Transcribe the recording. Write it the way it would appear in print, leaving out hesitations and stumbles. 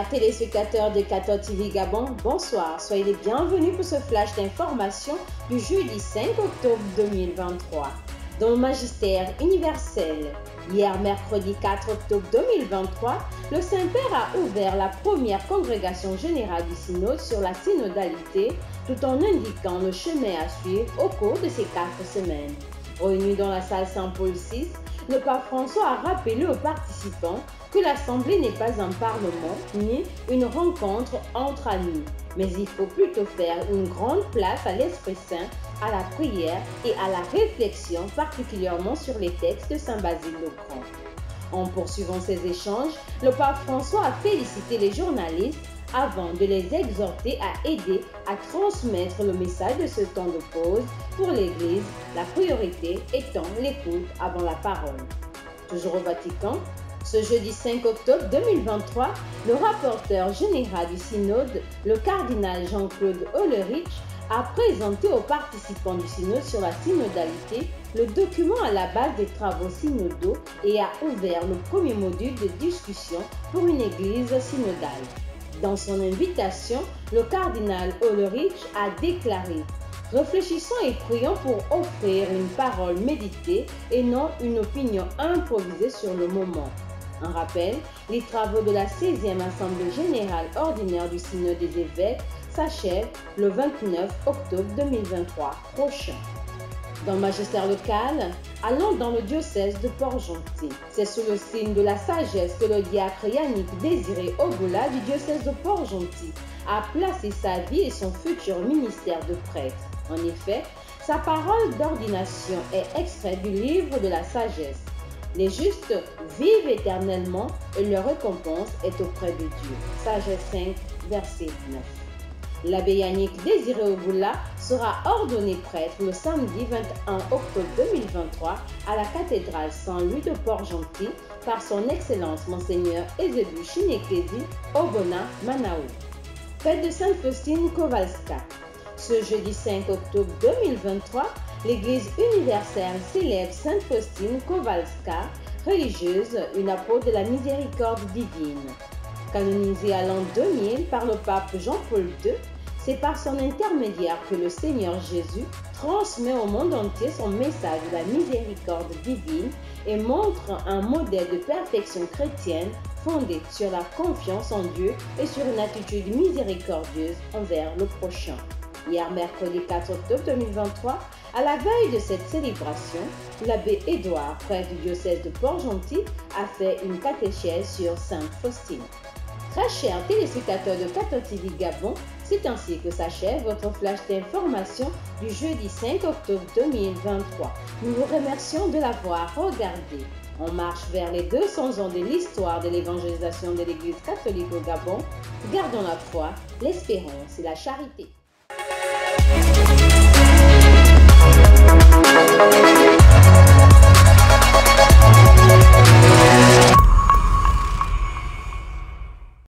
Chers téléspectateurs de Cathode TV Gabon, bonsoir. Soyez les bienvenus pour ce flash d'information du jeudi 5 octobre 2023. Dans le magistère universel, hier mercredi 4 octobre 2023, le Saint-Père a ouvert la première congrégation générale du synode sur la synodalité, tout en indiquant le chemin à suivre au cours de ces 4 semaines. Réunis dans la salle Saint-Paul VI, le pape François a rappelé aux participants que l'Assemblée n'est pas un parlement ni une rencontre entre amis, mais il faut plutôt faire une grande place à l'Esprit Saint, à la prière et à la réflexion, particulièrement sur les textes de Saint Basile le Grand. En poursuivant ces échanges, le pape François a félicité les journalistes avant de les exhorter à aider à transmettre le message de ce temps de pause pour l'Église, la priorité étant l'écoute avant la parole. Toujours au Vatican, ce jeudi 5 octobre 2023, le rapporteur général du synode, le cardinal Jean-Claude Hollerich, a présenté aux participants du synode sur la synodalité le document à la base des travaux synodaux et a ouvert le premier module de discussion pour une église synodale. Dans son invitation, le cardinal Hollerich a déclaré « Réfléchissons et prions pour offrir une parole méditée et non une opinion improvisée sur le moment. » En rappel, les travaux de la 16e Assemblée générale ordinaire du Synode des évêques s'achèvent le 29 octobre 2023 prochain. Dans le magistère local, allons dans le diocèse de Port-Gentil. C'est sous le signe de la sagesse que le diacre Yannick Désiré Ogola du diocèse de Port-Gentil a placé sa vie et son futur ministère de prêtre. En effet, sa parole d'ordination est extraite du livre de la sagesse. Les justes vivent éternellement et leur récompense est auprès de Dieu. Sagesse 5, verset 9. L'abbé Yannick Désiré Ogola sera ordonné prêtre le samedi 21 octobre 2023 à la cathédrale Saint-Louis de Port-Gentil par son Excellence Monseigneur Eusebius Chinekezi Obona Manao. Fête de Sainte Faustine Kowalska. Ce jeudi 5 octobre 2023, l'Église universelle célèbre Sainte Faustine Kowalska, religieuse, une apôtre de la miséricorde divine. Canonisée à l'an 2000 par le pape Jean-Paul II, c'est par son intermédiaire que le Seigneur Jésus transmet au monde entier son message de la miséricorde divine et montre un modèle de perfection chrétienne fondé sur la confiance en Dieu et sur une attitude miséricordieuse envers le prochain. Hier, mercredi 4 octobre 2023, à la veille de cette célébration, l'abbé Édouard, prêtre du diocèse de Port-Gentil, a fait une catéchèse sur Sainte Faustine. Très chers téléspectateurs de Cathode TV Gabon, c'est ainsi que s'achève votre flash d'information du jeudi 5 octobre 2023. Nous vous remercions de l'avoir regardé. On marche vers les 200 ans de l'histoire de l'évangélisation de l'Église catholique au Gabon. Gardons la foi, l'espérance et la charité.